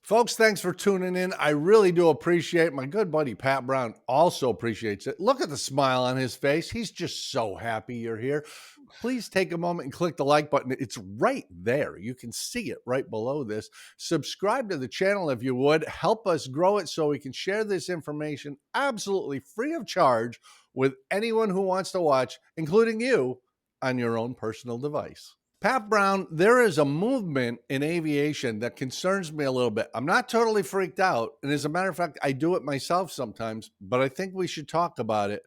Folks, thanks for tuning in. I really do appreciate it. My good buddy Pat Brown also appreciates it. Look at the smile on his face. He's just so happy you're here. Please take a moment and click the like button. It's right there. You can see it right below this. Subscribe to the channel if you would. Help us grow it so we can share this information absolutely free of charge with anyone who wants to watch, including you, on your own personal device. Pat Brown, there is a movement in aviation that concerns me a little bit. I'm not totally freaked out. And as a matter of fact, I do it myself sometimes, but I think we should talk about it.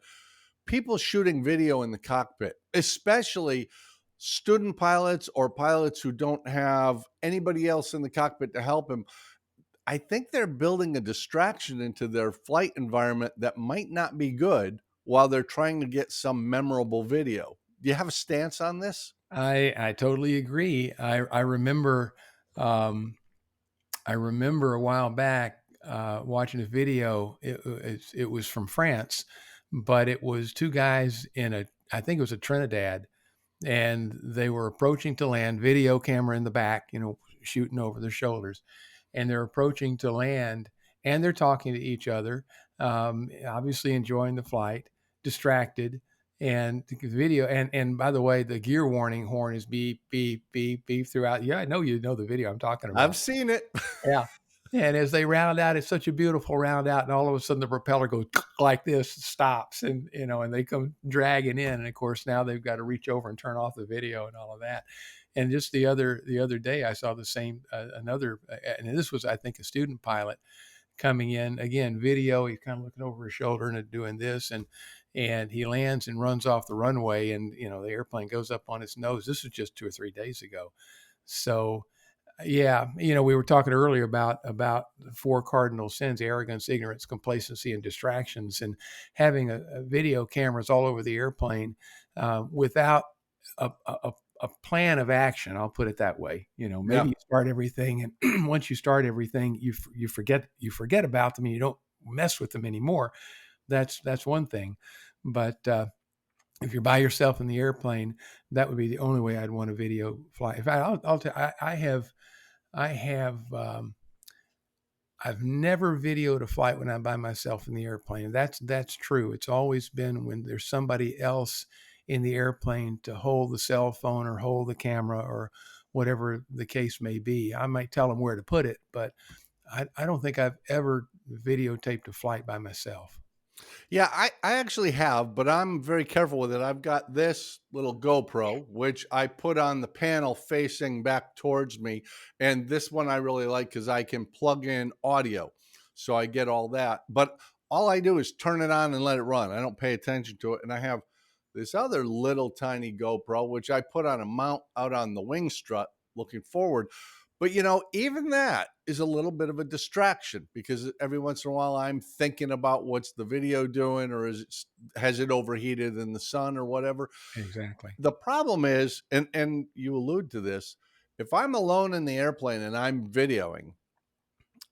People shooting video in the cockpit, especially student pilots or pilots who don't have anybody else in the cockpit to help them. I think they're building a distraction into their flight environment that might not be good while they're trying to get some memorable video. Do you have a stance on this? I totally agree. I remember a while back watching a video. It was from France, but it was two guys I think it was a Trinidad, and they were approaching to land. Video camera in the back, shooting over their shoulders, and they're approaching to land, and they're talking to each other, obviously enjoying the flight, distracted. And the video, and by the way, the gear warning horn is beep, beep, beep, beep throughout. Yeah, I know you know the video I'm talking I've about. seen it. Yeah. And as they round out, it's such a beautiful round out, and all of a sudden the propeller goes like this, stops, and they come dragging in. And of course, now they've got to reach over and turn off the video and all of that. And just the other day, I saw the same and this was, I think, a student pilot coming in again. Video, he's kind of looking over his shoulder and doing this, and he lands and runs off the runway, and the airplane goes up on its nose. This was just 2 or 3 days ago. So yeah, we were talking earlier about the four cardinal sins: arrogance, ignorance, complacency, and distractions. And having a video cameras all over the airplane without a plan of action, I'll put it that way. Maybe Yeah. you start everything, and once you start everything, you forget about them, and you don't mess with them anymore. That's one thing. But if you're by yourself in the airplane, that would be the only way I'd want a video fly. In fact, I'll tell I have I've never videoed a flight when I'm by myself in the airplane. That's true. It's always been when there's somebody else in the airplane to hold the cell phone or hold the camera or whatever the case may be. I might tell them where to put it, but I don't think I've ever videotaped a flight by myself. Yeah, I actually have, but I'm very careful with it. I've got this little GoPro, which I put on the panel facing back towards me. And this one I really like because I can plug in audio. So I get all that. But all I do is turn it on and let it run. I don't pay attention to it. And I have this other little tiny GoPro, which I put on a mount out on the wing strut looking forward. But even that is a little bit of a distraction because every once in a while I'm thinking about what's the video doing, or has it overheated in the sun or whatever. Exactly. The problem is, and you allude to this, if I'm alone in the airplane and I'm videoing,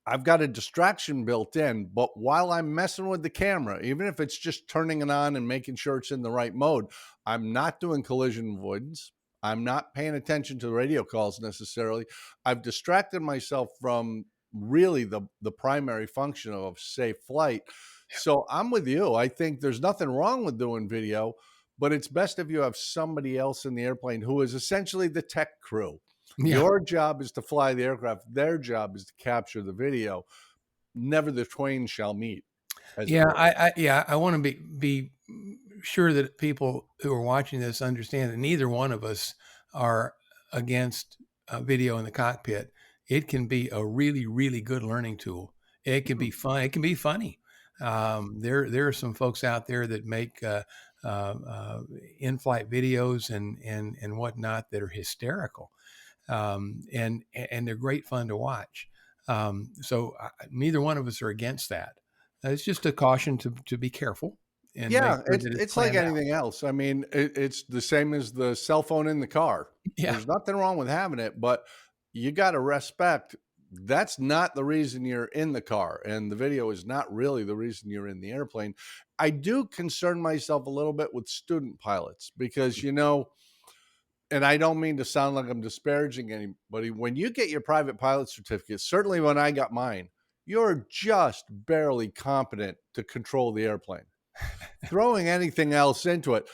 I've got a distraction built in, but while I'm messing with the camera, even if it's just turning it on and making sure it's in the right mode, I'm not doing collision avoidance. I'm not paying attention to the radio calls necessarily. I've distracted myself from really the primary function of safe flight. So I'm with you. I think there's nothing wrong with doing video, but it's best if you have somebody else in the airplane who is essentially the tech crew. Yeah. Your job is to fly the aircraft. Their job is to capture the video. Never the twain shall meet, as it Yeah, were. I want to be sure that people who are watching this understand that neither one of us are against video in the cockpit. It can be a really, really good learning tool. It can be fun. It can be funny. There are some folks out there that make in-flight videos and whatnot that are hysterical, and they're great fun to watch. Neither one of us are against that. It's just a caution to be careful and make Yeah, sure it's that it's it's like planned out. anything else. I mean, it's the same as the cell phone in the car. Yeah. There's nothing wrong with having it, but you got to respect that's not the reason you're in the car, and the video is not really the reason you're in the airplane. I do concern myself a little bit with student pilots because and I don't mean to sound like I'm disparaging anybody. When you get your private pilot certificate, certainly when I got mine, you're just barely competent to control the airplane. Throwing anything else into it,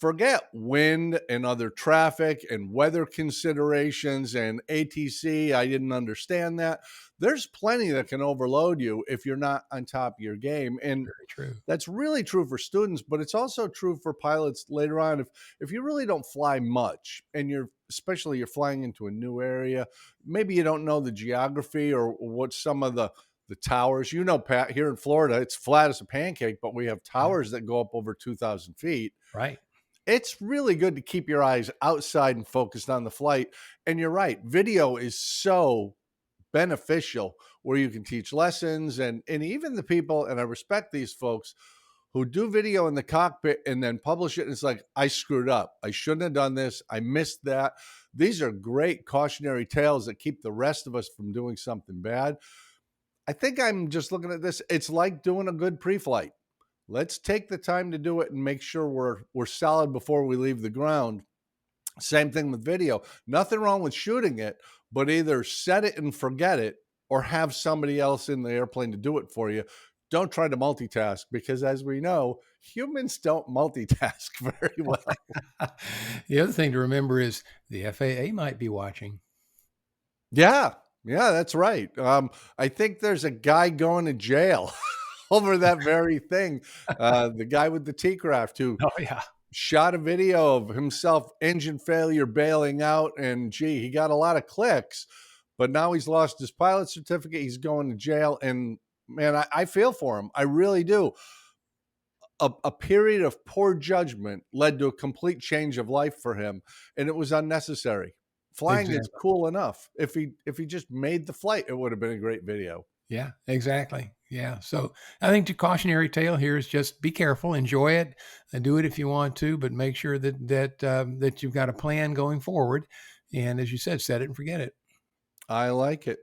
forget wind and other traffic and weather considerations and ATC. I didn't understand that. There's plenty that can overload you if you're not on top of your game. And Very true. that's really true for students, but it's also true for pilots later on. If you really don't fly much and especially you're flying into a new area, maybe you don't know the geography or what some of the towers, Pat, here in Florida, it's flat as a pancake, but we have Yeah. towers that go up over 2,000 feet. Right. It's really good to keep your eyes outside and focused on the flight. And you're right, video is so beneficial where you can teach lessons and even the people, and I respect these folks who do video in the cockpit and then publish it. And it's like, I screwed up. I shouldn't have done this. I missed that. These are great cautionary tales that keep the rest of us from doing something bad. I think I'm just looking at this. It's like doing a good pre-flight. Let's take the time to do it and make sure we're solid before we leave the ground. Same thing with video. Nothing wrong with shooting it, but either set it and forget it or have somebody else in the airplane to do it for you. Don't try to multitask because, as we know, humans don't multitask very well. The other thing to remember is the FAA might be watching. Yeah, yeah, that's right. I think there's a guy going to jail over that very thing. The guy with the T-craft who Oh yeah. shot a video of himself engine failure bailing out, and he got a lot of clicks, but now he's lost his pilot certificate. He's going to jail, and man, I feel for him. I really do. A period of poor judgment led to a complete change of life for him, and it was unnecessary. Flying is Exactly. cool enough. If he just made the flight, it would have been a great video. Yeah, exactly. Yeah. So I think the cautionary tale here is just be careful, enjoy it, and do it if you want to, but make sure that you've got a plan going forward. And as you said, set it and forget it. I like it.